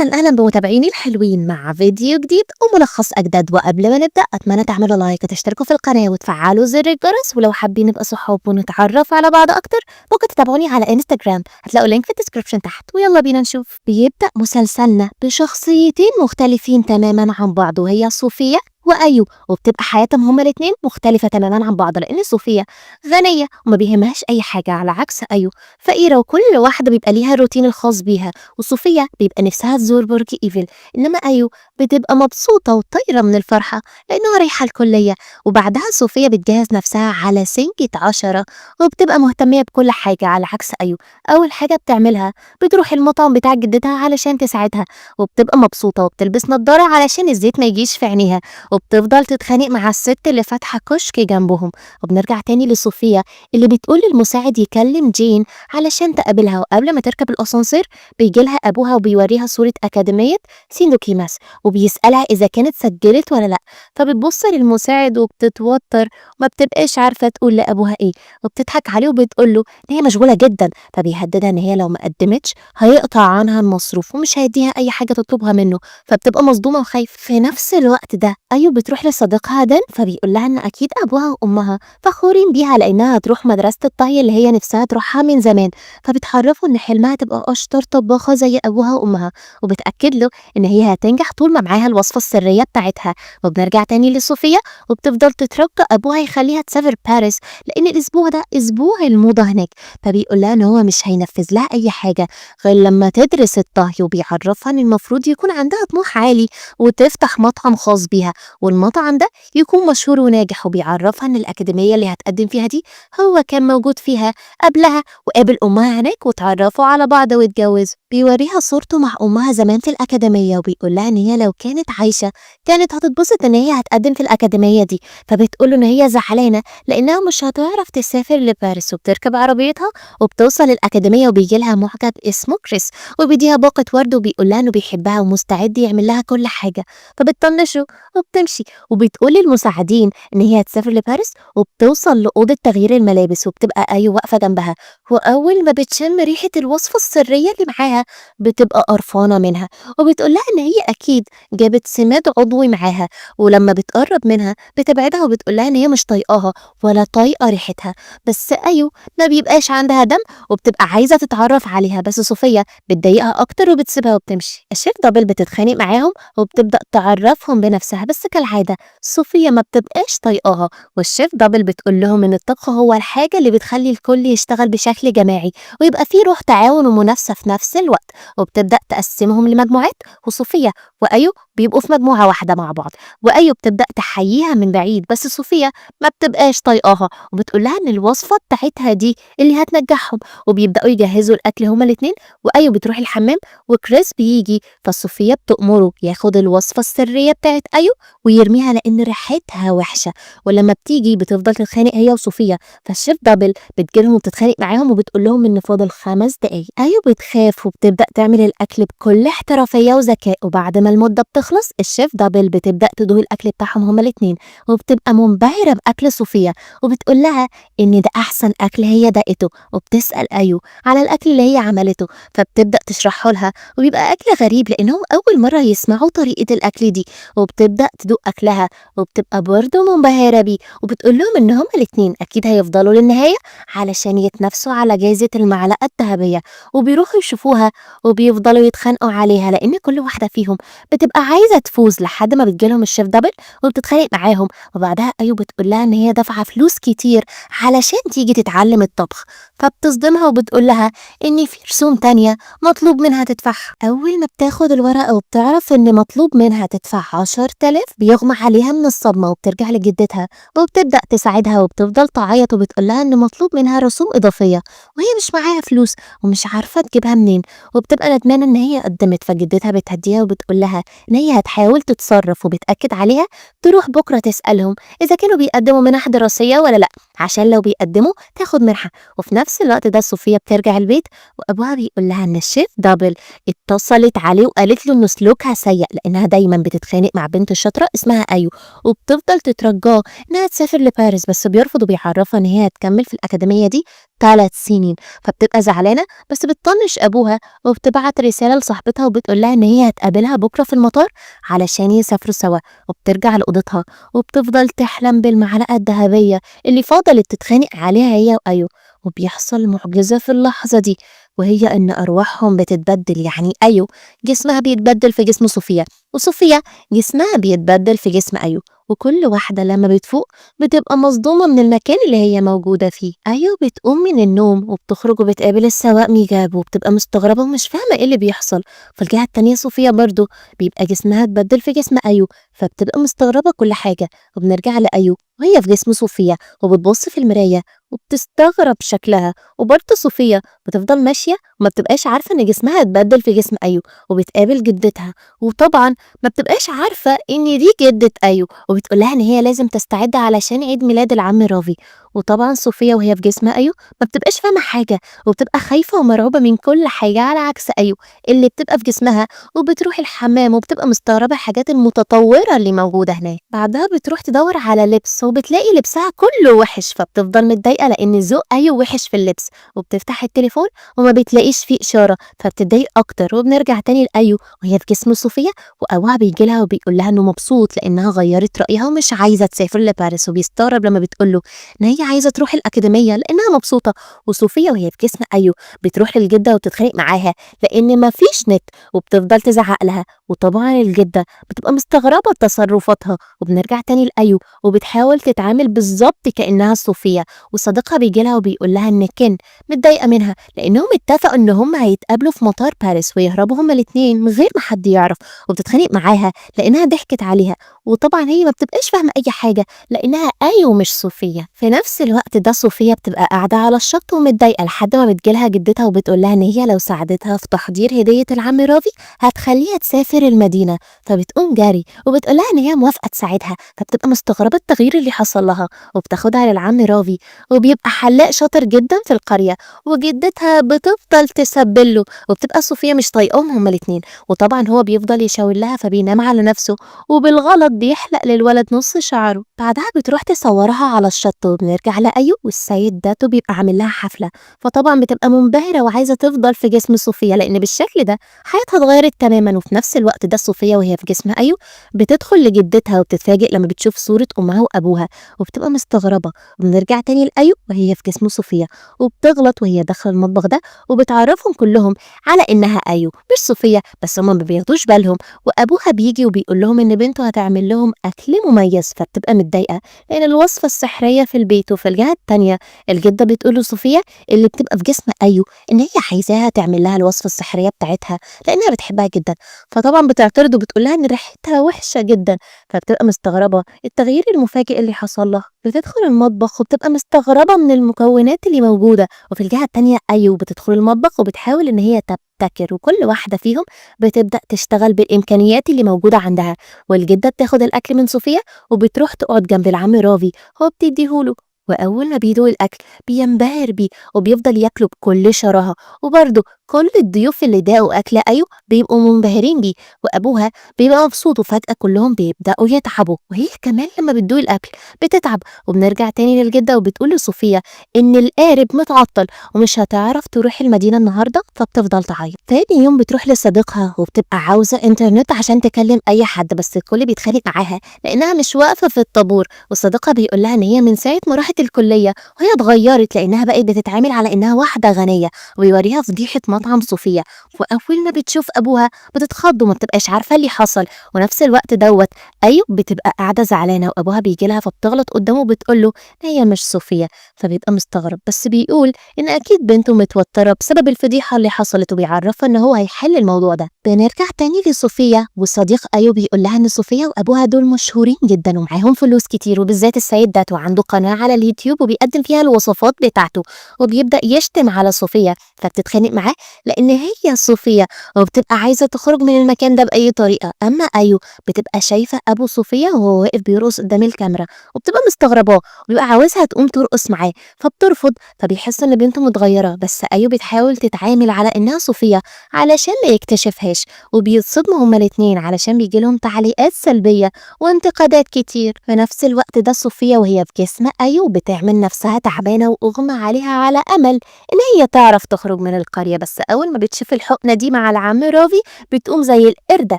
أهلا بمتابعيني الحلوين مع فيديو جديد وملخص أجدد. وقبل ما نبدأ أتمنى تعملوا لايك وتشتركوا في القناة وتفعلوا زر الجرس، ولو حابين نبقى صحاب ونتعرف على بعض أكتر ممكن تتابعوني على انستجرام، هتلاقوا لينك في الديسكريبشن تحت. ويلا بينا نشوف. بيبدأ مسلسلنا بشخصيتين مختلفين تماما عن بعض، وهي صوفيا وأيو، وبتبقى حياتهم هما الاتنين مختلفة تماما عن بعض، لأن صوفيا غنية وما بيهمهاش أي حاجة، على عكس أيو فقيرة وكل واحدة بيبقى ليها الروتين الخاص بيها. وصوفيا بيبقى نفسها تزور برج إيفل، إنما أيو بتبقى مبسوطة وطايرة من الفرحة لأنها رايحة الكلية. وبعدها صوفيا بتجهز نفسها على سنجة 10 وبتبقى مهتمية بكل حاجة، على عكس أيو أول حاجة بتعملها بتروح المطعم بتاع جدتها علشان تساعدها، وبتبقى مبسوطة وبتلبس نظارة علشان الزيت ما يجيش في عينيها، وبتفضل تتخانق مع الست اللي فاتحة كشك جنبهم. وبنرجع تاني لصوفيا اللي بتقول للمساعد يكلم جين علشان تقابلها، وقبل ما تركب الأسانسير بيجيلها أبوها وبيوريها صورة أكاديمية سيندوكيماس وبيسألها إذا كانت سجلت ولا لأ. فبتبص للمساعد وبتتوتر وما بتبقاش عارفة تقول لأبوها إيه، وبتضحك عليه وبتقول له إن هي مشغولة جدا، فبيهددها إن هي لو ما قدمتش هيقطع عنها المصروف ومش هيديها أي حاجة تطلبها منه. فبتبقى مصدومة وخايفة. في نفس الوقت ده أيوب بتروح لصديقها دان، فبيقول لها إن أكيد أبوها وأمها فخورين بيها لأنها هتروح مدرسة الطهي اللي هي نفسها تروحها من زمان، فبتعرفه إن حلمها تبقى أشطر طباخة زي أبوها وأمها، وبتأكد له إن هي هتنجح طول ما معاها الوصفة السرية بتاعتها. وبنرجع تاني لصوفيا وبتفضل تترجى أبوها يخليها تسافر باريس لأن الأسبوع ده أسبوع الموضة هناك، فبيقول لها إن هو مش هينفذ لها أي حاجة غير لما تدرس الطهي، وبيعرفها إن المفروض يكون عندها طموح عالي وتفتح مطعم خاص بيها، والمطعم ده يكون مشهور وناجح. وبيعرفها إن الأكاديمية اللي هتقدم فيها دي هو كان موجود فيها قبلها وقابل أمها هناك واتعرفوا على بعض واتجوزوا. بيوريها صورته مع أمها زمان في الأكاديمية، وبيقول لها إن هي لو كانت عايشة كانت هتتبسط إن هي هتقدم في الأكاديمية دي، فبتقول له إن هي زعلانة لأنها مش هتعرف تسافر لباريس. وبتركب عربيتها وبتوصل الأكاديمية وبيجي لها معجب اسمه كريس وبيديها باقة ورد وبيقول لها إنه بيحبها ومستعد يعمل لها كل حاجة، فبتطنشه وبتمشي. وبتقول للمساعدين إن هي هتسافر لباريس وبتوصل لأوضة تغيير الملابس وبتبقى أيوة واقفة جنبها، وأول ما بتشم ريحة الوصفة السرية اللي معاها بتبقى قرفانة منها، وبتقول لها إن هي أكيد جابت سماد عضوي معاها، ولما بتقرب منها بتبعدها وبتقول لها إن هي مش طايقاها ولا طايقة ريحتها. بس أيوة ما بيبقاش عندها دم وبتبقى عايزة تتعرف عليها، بس صوفيا بتضايقها أكتر وبتسيبها وبتمشي. الشيف دبل بتتخانق معاهم وبتبدأ تعرفهم بنفسها، بس كالعادة صوفيا ما بتبقاش طايقاها، والشيف دبل بتقول لهم إن الطبخ هو الحاجة اللي بتخلي الكل يشتغل بشكل جماعي ويبقى فيه روح تعاون ومنافسة في نفس الوقت. وبتبدأ تقسمهم لمجموعات، وصوفيا وأيو بيبقوا في مجموعة واحدة مع بعض، وأيو بتبدأ تحييها من بعيد، بس صوفيا ما بتبقاش طايقاها وبتقول لها إن الوصفة بتاعتها دي اللي هتنجحهم. وبيبدأوا يجهزوا الأكل هما الاتنين، وأيو بتروح الحمام وكريس بيجي، فصوفيا بتأمره ياخد الوصفة السرية بتاعت أيو ويرميها لأن ريحتها وحشة. ولما بتيجي بتفضل تتخانق هي وصوفيا، فالشيف دبل بتجيلهم وبتتخانق معاهم وبتقول لهم إن فاضل 5 دقايق. أيو بتخاف وبتبدأ تعمل الأكل بكل احترافية وذكاء، وبعد ما المدة بتخلص الشيف دبل بتبدأ تدوق الأكل بتاعهم هما الاتنين وبتبقى منبهرة بأكل صوفيا وبتقول لها إن ده أحسن أكل هي دقته، وبتسأل أيو على الأكل اللي هي عملته، فبتبدأ تشرحه لها وبيبقى أكل غريب لأنهم أول مرة يسمعوا طريقة الأكل دي، وبتبدأ تدوق أكلها وبتبقى برضه منبهرة بيه، وبتقول لهم إن هما الاتنين أكيد هيفضلوا للنهاية علشان يتنافسوا على جايزة المعلقة الذهبية. وبيروحوا يشوفوها وبيفضلوا يتخانقوا عليها لأن كل واحدة فيهم بتبقى عايزة تفوز، لحد ما بتجيلهم الشيف دبل وبتتخانق معاهم. وبعدها أيو بتقول لها إن هي دافعة فلوس كتير علشان تيجي تتعلم الطبخ، فبتصدمها وبتقول لها إن في رسوم تانية مطلوب منها تدفعها. أول ما بتاخد الورقة وبتعرف إن مطلوب منها تدفع 10,000 بيغمى عليها من الصدمة وبترجع لجدتها وبتبدأ تساعدها وبتفضل تعيط وبتقول لها إن مطلوب منها رسوم إضافية وهي مش معاها فلوس ومش عارفة تجيبها منين، وبتبقى ندمانة إن هي قدمت. فجدتها بتهديها وبتقول لها إن هي هتحاول تتصرف وبتأكد عليها تروح بكرة تسألهم إذا كانوا بيقدموا منح دراسية ولا لأ، عشان لو بيقدموا تاخد منحة. وفي نفس الوقت ده صوفيا بترجع البيت وأبوها بيقول لها إن الشيف دبل اتصلت عليه وقالت له إن سلوكها سيء لأنها دايما بتتخانق مع بنت شاطرة اسمها أيو، وبتفضل تترجاه إنها تسافر لباريس، بس بيرفض وبيعرفها إن هي هتكمل في الأكاديمية دي 3 سنين. فبتبقى زعلانة بس بتطنش أبوها وبتبعت رسالة لصاحبتها وبتقول لها إن هي هتقابلها بكرة في المطار علشان يسافروا سوا. وبترجع لأوضتها وبتفضل تحلم بالمعلقة الذهبية اللي فضلت تتخانق عليها هي وأيو. وبيحصل معجزة في اللحظة دي، وهي إن أرواحهم بتتبدل. يعني أيو جسمها بيتبدل في جسم صوفيا، وصوفيا جسمها بيتبدل في جسم أيو، وكل واحدة لما بتفوق بتبقى مصدومة من المكان اللي هي موجودة فيه. أيو بتقوم من النوم وبتخرج وبتقابل السواق ميجاب وبتبقى مستغربة ومش فاهمة ايه اللي بيحصل. في الجهة التانية صوفيا برضو بيبقى جسمها اتبدل في جسم أيو، فبتبقى مستغربة كل حاجة. وبنرجع لأيو وهي في جسم صوفيا وبتبص في المراية وبتستغرب شكلها. وبرضه صوفيا بتفضل ماشية وما بتبقاش عارفة ان جسمها اتبدل في جسم أيو، وبتقابل جدتها وطبعا ما بتبقاش عارفة ان دي جدة أيو، وبتقولها ان هي لازم تستعد علشان عيد ميلاد العم رافي. وطبعا صوفيا وهي في جسم أيو ما بتبقاش فاهمة حاجة وبتبقى خايفة ومرعوبة من كل حاجة، على عكس أيو اللي بتبقى في جسمها وبتروح الحمام وبتبقى مستغربة الحاجات المتطورة اللي موجودة هناك. بعدها بتروح تدور على لبس وبتلاقي لبسها كله وحش، فبتفضل متضايقة لأن ذوق أيو وحش في اللبس. وبتفتح التليفون وما بتلاقيش فيه إشارة فبتتضايق أكتر. وبنرجع تاني لأيو وهي في جسم صوفيا وأبوها بيجيلها وبيقول لها إنه مبسوط لأنها غيرت رأيها ومش عايزة تسافر لباريس، وبيستغرب لما بتقوله إن هي عايزة تروح الأكاديمية لأنها مبسوطة. وصوفيا وهي في جسم أيو بتروح للجدة وبتتخانق معاها لأن مفيش نت، وبتفضل تزعق لها. وطبعا الجدة بتبقى مستغربة تصرفاتها. وبنرجع تاني لأيو وبتحاول تتعامل بالظبط كأنها صوفيا، وصديقها بيجيلها وبيقول لها إن كين متضايقة منها لأنهم اتفقوا إن هم هيتقابلوا في مطار باريس ويهربوا هما الاتنين من غير ما حد يعرف. وبتتخانق معاها لأنها ضحكت عليها، وطبعا هي ما بتبقاش فاهمة أي حاجة لأنها أيو مش صوفيا. في نفس الوقت ده صوفيا بتبقى قاعدة على الشط ومتضايقة لحد ما بتجيلها جدتها وبتقول لها إن هي لو ساعدتها في تحضير هدية العم رافي هتخليها تسافر المدينة. فبتقوم جري وبتقول لها إن هي موافقة تساعدها، فبتبقى مستغربة التغيير اللي حصل لها وبتاخدها للعم رافي، وبيبقى حلاق شاطر جدا في القرية. وجدتها بتفضل تسبله وبتبقى صوفيا مش طايقاهم هما الاتنين. وطبعا هو بيفضل يشاور لها فبينام على نفسه وبالغلط بيحلق للولد نص شعره. بعدها بتروح تصورها على الشط وبنرجع لأيو والسيد داتو بيبقى عامل لها حفلة. فطبعا بتبقى منبهرة وعايزة تفضل في جسم صوفيا لأن بالشكل ده حياتها اتغيرت تماما. وفي نفس الوقت ده صوفيا وهي في جسم أيو بتدخل لجدتها وبتتفاجئ لما بتشوف صورة أمها وأبوها وبتبقى مستغربة. وبنرجع تاني لأيو وهي في جسم صوفيا وبتغلط وهي داخلة المطبخ ده وبتعرفهم كلهم على إنها أيو مش صوفيا، بس هما ما بياخدوش بالهم. وأبوها بيجي وبيقول لهم إن بنته هتعمل لهم أكل مميز، فبتبقى متضايقة لأن الوصفة السحرية في البيت. وفي الجهة التانية الجدة بتقول لصوفيا اللي بتبقى في جسم أيو إن هي عايزاها تعمل لها الوصفة السحرية بتاعتها لأنها بتحبها جدا. فطبعا بتعترض وبتقول لها إن ريحتها وحشة جدا، فبتبقى مستغربة التغيير المفاجئ اللي حصل لها. بتدخل المطبخ وبتبقى مستغربة من المكونات اللي موجودة. وفي الجهة التانية أيو بتدخل المطبخ وبتحاول إن هي تبتكر، وكل واحدة فيهم بتبدأ تشتغل بالإمكانيات اللي موجودة عندها. والجدة بتاخد الأكل من صوفيا وبتروح تقعد جنب العم رافي هو بتديهوله. وأول ما بيدوق الأكل بينبهر بيه وبيفضل ياكله بكل شراهة. وبرضه كل الضيوف اللي داقوا أكل أيو بيبقوا منبهرين بيه، وأبوها بيبقى مبسوط. وفجأة كلهم بيبدأوا يتعبوا وهي كمان لما بتدوق الأكل بتتعب. وبنرجع تاني للجدة وبتقول لصوفيا إن القارب متعطل ومش هتعرف تروح المدينة النهاردة، فبتفضل تعيط. تاني يوم بتروح لصديقها وبتبقى عاوزة إنترنت عشان تكلم أي حد، بس الكل بيتخانق معاها لأنها مش واقفة في الطابور. وصديقها بيقول لها إن هي من ساعة ما راحت الكلية وهي اتغيرت لأنها بقت بتتعامل على إنها واحدة غنية، وبيوريها فضيحة مطعم صوفيا. وأول ما بتشوف أبوها بتتخض وما بتبقاش عارفة اللي حصل. ونفس الوقت دوت أيوب بتبقى قاعدة زعلانة وأبوها بيجي لها فبتغلط قدامه بتقول له هي مش صوفيا، فبيبقى مستغرب بس بيقول إن أكيد بنته متوترة بسبب الفضيحة اللي حصلت وبيعرفها إن هو هيحل الموضوع ده. بنرجع تاني لصوفيا والصديق أيوب بيقول لها إن صوفيا وأبوها دول مشهورين جدا ومعاهم فلوس كتير، وبالذات السيد داتو عنده قناة على اليوتيوب وبيقدم فيها الوصفات بتاعته، وبيبدأ يشتم على صوفيا، فبتتخانق معاه لأن هي صوفيا وبتبقى عايزة تخرج من المكان ده بأي طريقة. أما أيو بتبقى شايفة أبو صوفيا وهو واقف بيرقص قدام الكاميرا وبتبقى مستغرباه وبيبقى عاوزها تقوم ترقص معاه، فبترفض، فبيحس إن بنته متغيرة. بس أيو بتحاول تتعامل على إنها صوفيا علشان ما يكتشفهاش، وبيتصدموا هما الاتنين علشان بيجيلهم تعليقات سلبية وانتقادات كتير. في نفس الوقت ده صوفيا وهي في جسم أيو بتعمل نفسها تعبانة وأغمى عليها على أمل إن هي تعرف تخرج من القرية. بس أول ما بتشوف الحقنة دي مع العم رافي بتقوم زي القردة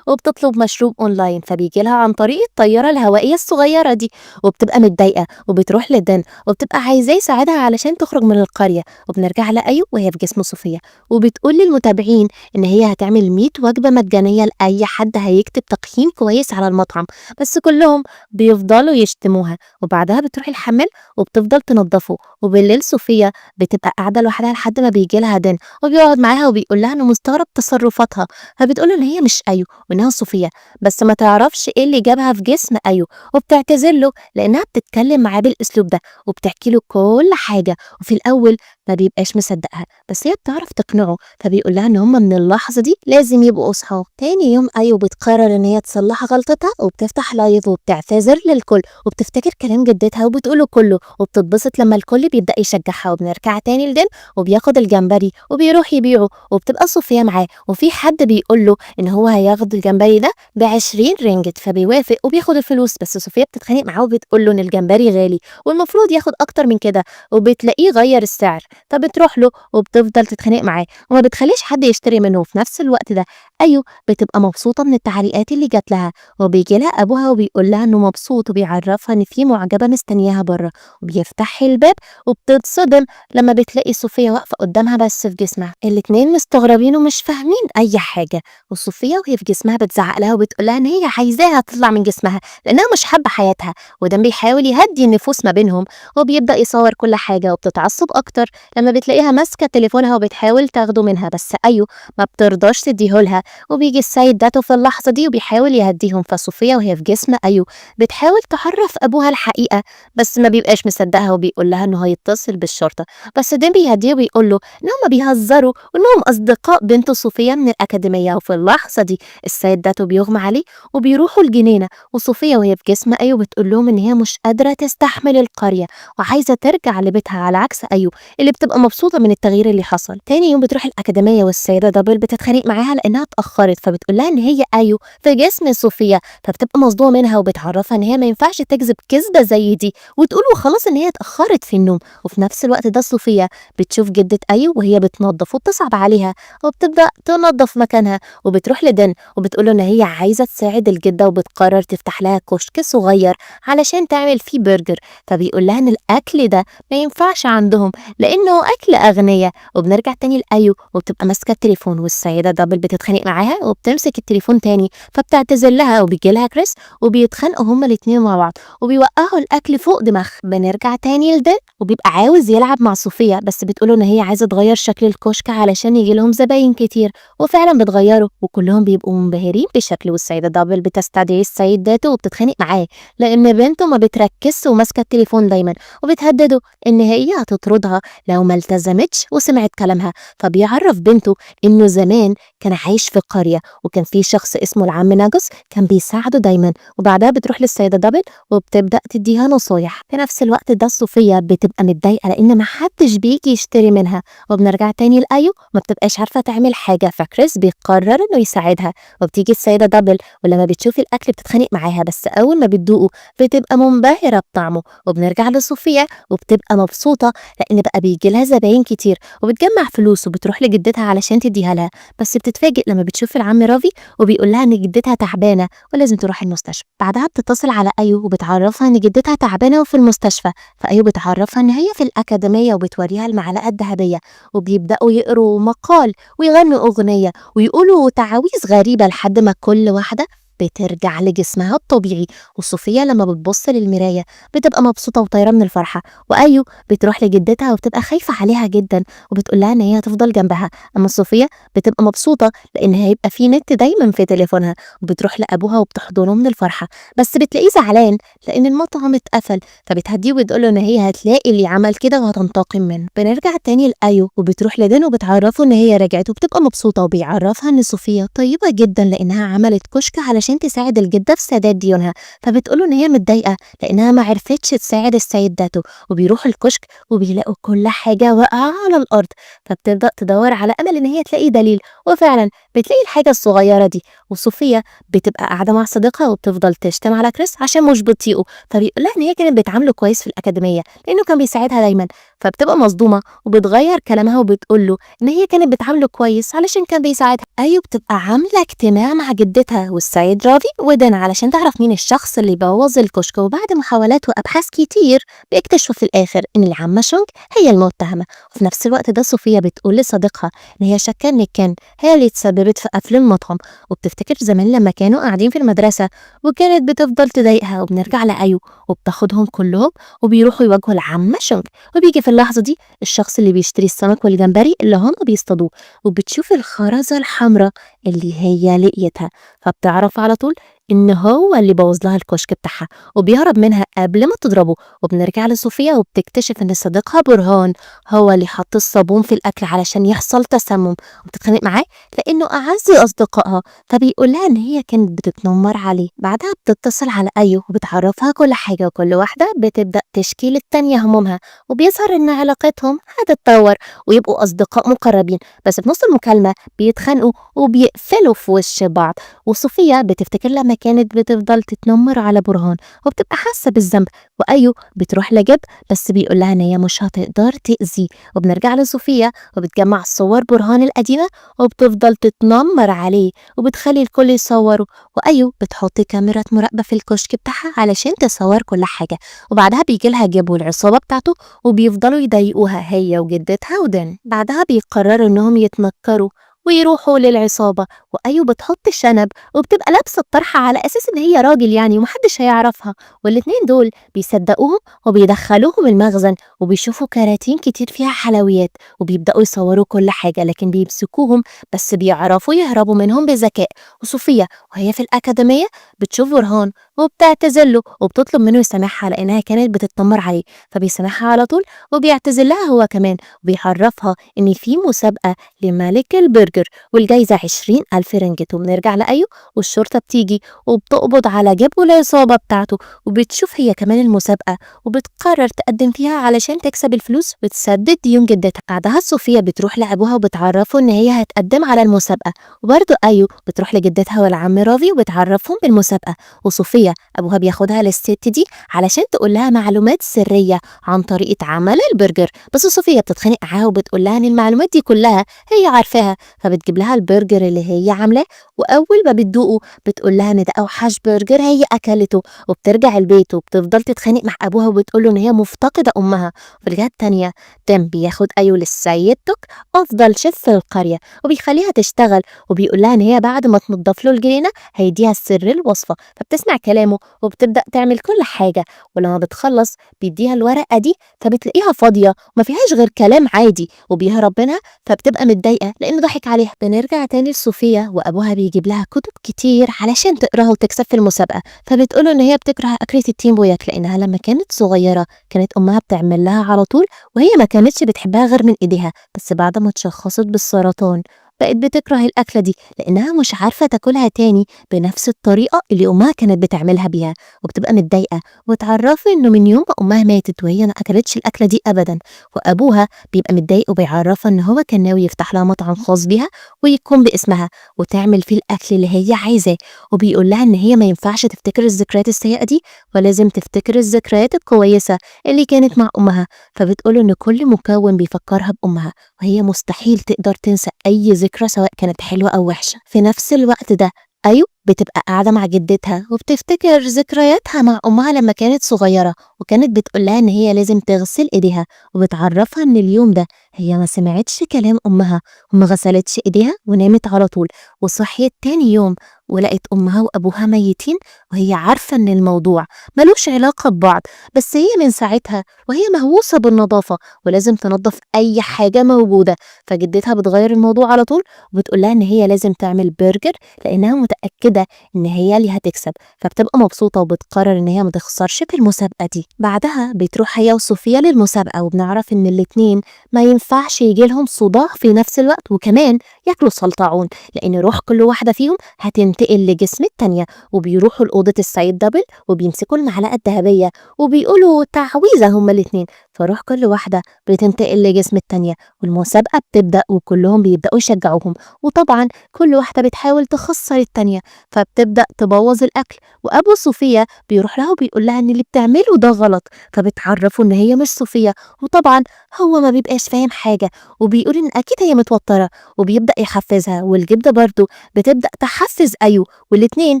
وبتطلب مشروب أونلاين، فبيجيلها عن طريق الطيارة الهوائية الصغيرة دي، وبتبقى متضايقة وبتروح لدن وبتبقى عايزاه يساعدها علشان تخرج من القرية. وبنرجع لأيو وهي في جسم صوفيا وبتقول للمتابعين إن هي هتعمل 100 وجبة مجانية لأي حد هيكتب تقييم كويس على المطعم، بس كلهم بيفضلوا يشتموها. وبعدها بتروح الحمام وبتفضل تنضفه. وبالليل صوفيا بتبقى قاعدة لوحدها لحد ما بيجي لها دين وبيقعد معاها وبيقول لها انه مستغرب تصرفاتها، فبتقول له ان هي مش ايو وانها صوفيا، بس ما تعرفش ايه اللي جابها في جسم ايو. وبتعتذر له لانها بتتكلم معاه بالاسلوب ده وبتحكي له كل حاجة. وفي الاول ما بيبقاش مصدقها، بس هي بتعرف تقنعه، فبيقول لها ان هما من اللحظة دي لازم يبقوا اصحاب. تاني يوم ايو بتقرر ان هي تصلح غلطتها وبتفتح لايف وبتعتذر للكل وبتفتكر كلام جدتها وبتقوله كله، وبتتبسط لما الكل بيبدأ يشجعها. وبنرجع تاني لدين وبياخد الجمبري وبيروح يبيعه وبتبقى صوفيا معاه، وفي حد بيقول له ان هو هياخد الجمبري ده ب20 رينجت، فبيوافق وبياخد الفلوس. بس صوفيا بتتخانق معاه وبتقول له ان الجمبري غالي والمفروض ياخد اكتر من كده، وبتلاقيه غير السعر، فبتروح له وبتفضل تتخانق معاه وما بتخليش حد يشتري منه. وفي نفس الوقت ده ايوه بتبقى مبسوطه من التعليقات اللي جات لها، وبيجي لها ابوها وبيقول لها انه مبسوط وبيعرفها ان في معجبه مستنياها بره، وبيفتح الباب وبتتصدم لما بتلاقي صوفيا واقفة قدامها بس في جسمها. الاتنين مستغربين ومش فاهمين أي حاجة، وصوفيا وهي في جسمها بتزعق لها وبتقول لها إن هي عايزاها تطلع من جسمها لأنها مش حابة حياتها. وده بيحاول يهدي النفوس ما بينهم وبيبدأ يصور كل حاجة، وبتتعصب أكتر لما بتلاقيها ماسكة تليفونها وبتحاول تاخده منها، بس أيو ما بترضاش تديهولها. وبيجي السيد داتو في اللحظة دي وبيحاول يهديهم، فصوفيا وهي في جسم أيو بتحاول تعرف أبوها الحقيقة بس ما بيبقاش مصدقها وبيقول لها إنه هيتصل بالشرطة. بس دين بيهديه وبيقول له إن هما بيهزروا وإنهم أصدقاء بنت صوفيا من الأكاديمية. وفي اللحظة دي السيد داتو بيغمى عليه وبيروحوا الجنينة، وصوفيا وهي في جسم أيو بتقول لهم إن هي مش قادرة تستحمل القرية وعايزة ترجع لبيتها، على عكس أيو اللي بتبقى مبسوطة من التغيير اللي حصل. تاني يوم بتروح الأكاديمية والسيدة دبل بتتخانق معاها لأنها اتأخرت، فبتقول لها إن هي أيو في جسم صوفيا، فبتبقى مصدومة منها وبتعرفها إن هي ما ينفعش تكذب كذبة زي دي وتقول وخلاص إن هي اتأخرت في النوم. وفي نفس الوقت ده صوفيا بتشوف جدة أيو وهي بتنظف وبتصعب عليها وبتبدأ تنظف مكانها، وبتروح لدن وبتقوله إن هي عايزة تساعد الجدة وبتقرر تفتح لها كشك صغير علشان تعمل فيه برجر. فبيقول لها إن الأكل ده ما ينفعش عندهم لأنه أكل أغنياء. وبنرجع تاني لأيو وبتبقى ماسكة التليفون، والسيدة دبل بتتخانق معاها وبتمسك التليفون تاني، فبتعتذر لها وبيجي لها كريس وبيتخانقوا هما الاتنين مع بعض وبيوقعوا الأكل فوق دماغ. بنرجع تاني لدن وبيبقى عاوز يلعب مع صوفيا، بس بتقوله إن هي عايزة تغير شكل الكشك علشان يجي لهم زباين كتير، وفعلا بتغيره وكلهم بيبقوا منبهرين بشكله. والسيدة دبل بتستدعي السيد داتو وبتتخانق معاه لأن بنته ما بتركزش وماسكة التليفون دايما، وبتهدده إن هي هتطردها لو ما التزمتش وسمعت كلامها. فبيعرف بنته إنه زمان كان عايش في قرية وكان في شخص اسمه العم ناجوس كان بيساعده دايما. وبعدها بتروح للسيدة دبل وبتبدأ تديها نصايح. في نفس الوقت ده صوفيا بتبقى متضايقة لأن محدش بيجي يشتري منها. وبنرجع تاني لأيو ما بتبقاش عارفة تعمل حاجة، فكريس بيقرر إنه يساعدها. وبتيجي السيدة دبل ولما بتشوف الأكل بتتخانق معاها، بس أول ما بتدوقه بتبقى منبهرة بطعمه. وبنرجع لصوفيا وبتبقى مبسوطة لأن بقى بيجي لها زباين كتير وبتجمع فلوس وبتروح لجدتها علشان تديها لها، بس بتتفاجئ لما بتشوف العم رافي وبيقول لها إن جدتها تعبانة ولازم تروح المستشفى. بعدها بتتصل على أيو وبتعرفها إن جدتها تعبانة وفي المستشفى، فأيو بتعرفها إن هي في الأكاديمية وبتوريها المعلقة الذهبية، وبيبدأوا يقروا مقال ويغنوا أغنية ويقولوا تعاويذ غريبة لحد ما كل واحدة بترجع لجسمها الطبيعي، وصوفيا لما بتبص للمراية بتبقى مبسوطة وطايرة من الفرحة، وأيو بتروح لجدتها وبتبقى خايفة عليها جدا وبتقول لها إن هي هتفضل جنبها. أما صوفيا بتبقى مبسوطة لأن هيبقى في نت دايما في تليفونها، وبتروح لأبوها وبتحضنه من الفرحة، بس بتلاقيه زعلان لأن المطعم اتقفل، فبتهديه وبتقوله إن هي هتلاقي اللي عمل كده وهتنتقم منه. بنرجع تاني لأيو وبتروح لدين وبتعرفه إن هي رجعت وبتبقى مبسوطة، وبيعرفها إن صوفيا طيبة جدا لأنها عملت كشك علشان تساعد الجدة في سداد ديونها، فبتقوله إن هي متضايقة لأنها ما عرفتش تساعد السيد داتو. وبيروحوا الكشك وبيلاقوا كل حاجة واقعة على الأرض، فبتبدأ تدور على أمل إن هي تلاقي دليل، وفعلا بتلاقي الحاجة الصغيرة دي. وصوفيا بتبقى قاعدة مع صديقها وبتفضل تشتم على كريس عشان مش بتطيقه، فبيقول لها إن هي كانت بتعامله كويس في الأكاديمية لأنه كان بيساعدها دايما، فبتبقى مصدومة وبتغير كلامها وبتقول له إن هي كانت بتعامله كويس علشان كان بيساعدها. أيوة بتبقى عاملة اجتماع مع جدتها والسيد رافي ودن علشان تعرف مين الشخص اللي بوظ الكشك، وبعد محاولات وأبحاث كتير بيكتشفوا في الآخر إن العمة شونج هي المتهمة. وفي نفس الوقت ده صوفيا بتقول لصديقها إن هي شاكة إن كان هي اللي تسببت في قفل المطعم، وبتفتكر زمان لما كانوا قاعدين في المدرسة وكانت بتفضل تضايقها. وبنرجع لأيو وبتاخدهم كلهم وبيروحوا يواجهوا العمة شونج، وبيجي في اللحظة دي الشخص اللي بيشتري السمك والجمبري اللي هم بيصطادوه، وبتشوف الخرزة الحمراء اللي هي لقيتها، فبتعرف على طول إن هو اللي بوظ لها الكشك بتاعها وبيهرب منها قبل ما تضربه. وبنرجع لصوفيا وبتكتشف إن صديقها برهان هو اللي حط الصابون في الأكل علشان يحصل تسمم، وبتتخانق معاه لأنه أعز أصدقائها، فبيقول لها إن هي كانت بتتنمر عليه. بعدها بتتصل على أيو وبتعرفها كل حاجة، وكل واحدة بتبدأ تشكي للتانية همومها، وبيظهر إن علاقتهم هتتطور ويبقوا أصدقاء مقربين، بس في نص المكالمة بيتخانقوا وبيقفلوا في وش بعض. وصوفيا بتفتكر لما كانت بتفضل تتنمر على برهان وبتبقى حاسة بالذنب، وأيو بتروح لجب بس بيقول لها إن هي مش هتقدر تأذيه. وبنرجع لصوفيا وبتجمع صور برهان القديمة وبتفضل تتنمر عليه وبتخلي الكل يصوره، وأيو بتحط كاميرا مراقبة في الكشك بتاعها علشان تصور كل حاجة. وبعدها بيجي لها جيب والعصابة بتاعته وبيفضلوا يضايقوها هي وجدتها ودن. بعدها بيقرروا إنهم يتنكروا ويروحوا للعصابة، وأيو بتحط شنب وبتبقى لابسة الطرحة على أساس إن هي راجل يعني ومحدش هيعرفها، والاتنين دول بيصدقوهم وبيدخلوهم المخزن وبيشوفوا كراتين كتير فيها حلويات وبيبدأوا يصوروا كل حاجة، لكن بيمسكوهم بس بيعرفوا يهربوا منهم بذكاء. وصوفيا وهي في الأكاديمية بتشوف برهان وبتعتذرله وبتطلب منه يسامحها لأنها كانت بتتنمر عليه، فبيسامحها على طول وبيعتذر لها هو كمان، وبيعرفها إن في مسابقة لملك البرجر والجايزة 20,000 رنجت. وبنرجع لأيو والشرطة بتيجي وبتقبض على جيب والعصابة بتاعته، وبتشوف هي كمان المسابقة وبتقرر تقدم فيها علشان تكسب الفلوس وتسدد ديون جدتها. بعدها صوفيا بتروح لأبوها وبتعرفه إن هي هتقدم على المسابقة، وبرضه أيو بتروح لجدتها والعم رافي وبتعرفهم بالمسابقة. وصوفيا أبوها بياخدها للست دي علشان تقول لها معلومات سرية عن طريقة عمل البرجر، بس صوفيا بتتخانق معاها وبتقول لها إن المعلومات دي كلها هي عارفاها، فبتجيب لها البرجر اللي هي عاملاه، وأول ما بتدوقه بتقول لها إن ده أوحش برجر هي أكلته. وبترجع البيت وبتفضل تتخانق مع أبوها وبتقول له إن هي مفتقدة أمها. في الجهة التانية تيم بياخد أيو للسيد توك أفضل شيف في القرية وبيخليها تشتغل، وبيقول لها إن هي بعد ما تنضف له الجنينة هيديها سر الوصفة، فبتسمع كلامه وبتبدأ تعمل كل حاجة. ولما بتخلص بيديها الورقة دي فبتلاقيها فاضية وما فيهاش غير كلام عادي وبيهرب منها، فبتبقى متضايقة لأنه ضحك عليها. بنرجع تاني لصوفيا وأبوها بيجيب لها كتب كتير علشان تقراها وتكسب في المسابقة، فبتقوله إن هي بتكره أكلة التين بوياك لأنها لما كانت صغيرة كانت أمها بتعمل لها على طول وهي ما كانتش بتحبها غير من إيديها، بس بعد ما اتشخصت بالسرطان بقت بتكره الأكلة دي لأنها مش عارفة تاكلها تاني بنفس الطريقة اللي أمها كانت بتعملها بيها، وبتبقى متضايقة وتعرفي إنه من يوم ما أمها ماتت وهي ما أكلتش الأكلة دي أبدا. وأبوها بيبقى متضايق وبيعرفها إن هو كان ناوي يفتح لها مطعم خاص بيها ويكون باسمها وتعمل فيه الأكل اللي هي عايزاه، وبيقول لها إن هي ما ينفعش تفتكر الذكريات السيئة دي ولازم تفتكر الذكريات الكويسة اللي كانت مع أمها، فبتقوله إن كل مكون بيفكرها بأمها وهي مستحيل تقدر تنسى أي ذكرى سواء كانت حلوة أو وحشة. في نفس الوقت ده أيوة بتبقى قاعدة مع جدتها وبتفتكر ذكرياتها مع أمها لما كانت صغيرة، وكانت بتقول لها إن هي لازم تغسل إيديها، وبتعرفها إن اليوم ده هي ما سمعتش كلام أمها وما غسلتش إيديها ونامت على طول، وصحيت تاني يوم ولقت أمها وأبوها ميتين، وهي عارفة إن الموضوع ملوش علاقة ببعض، بس هي من ساعتها وهي مهووسة بالنظافة ولازم تنظف أي حاجة موجودة. فجدتها بتغير الموضوع على طول وبتقول لها إن هي لازم تعمل برجر لأنها متأكدة إن هي اللي هتكسب، فبتبقى مبسوطة وبتقرر إن هي ما تخسرش في المسابقة دي. بعدها بتروح هي وصوفيا للمسابقة، وبنعرف إن الاتنين ما ينفعش يجي لهم صداع في نفس الوقت وكمان ياكلوا سلطعون، لأن روح كل واحدة فيهم هتنتقل لجسم التانية. وبيروحوا لأوضة السيد دبل وبيمسكوا المعلقة الذهبية وبيقولوا تعويذة هما الاتنين، فروح كل واحدة بتنتقل لجسم التانية والمسابقة بتبدأ وكلهم بيبدأوا يشجعوهم. وطبعا كل واحدة بتحاول تخسر التانية فبتبدأ تبوظ الأكل، وأبو صوفيا بيروح لها وبيقول لها إن اللي بتعمله ده غلط، فبتعرفه إن هي مش صوفيا. وطبعا هو ما بيبقاش فاهم حاجة وبيقول إن أكيد هي متوترة وبيبدأ يحفزها، والجبدة برضو بتبدأ تحفز أيو، والاتنين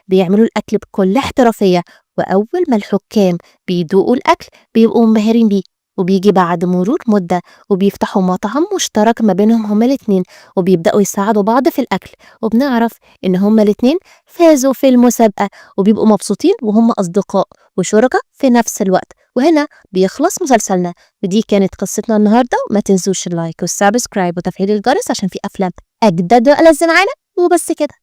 بيعملوا الأكل بكل احترافية. وأول ما الحكام بيدوقوا الأكل بيبقوا منبهرين بيه، وبيجي بعد مرور مدة وبيفتحوا مطعم مشترك ما بينهم هما الاتنين وبيبدأوا يساعدوا بعض في الأكل، وبنعرف إن هما الاتنين فازوا في المسابقة وبيبقوا مبسوطين وهم أصدقاء وشركاء في نفس الوقت. وهنا بيخلص مسلسلنا، ودي كانت قصتنا النهاردة. ما تنسوش اللايك والسبسكرايب وتفعيل الجرس عشان في أفلام أجدد وألذ معانا. وبس كده.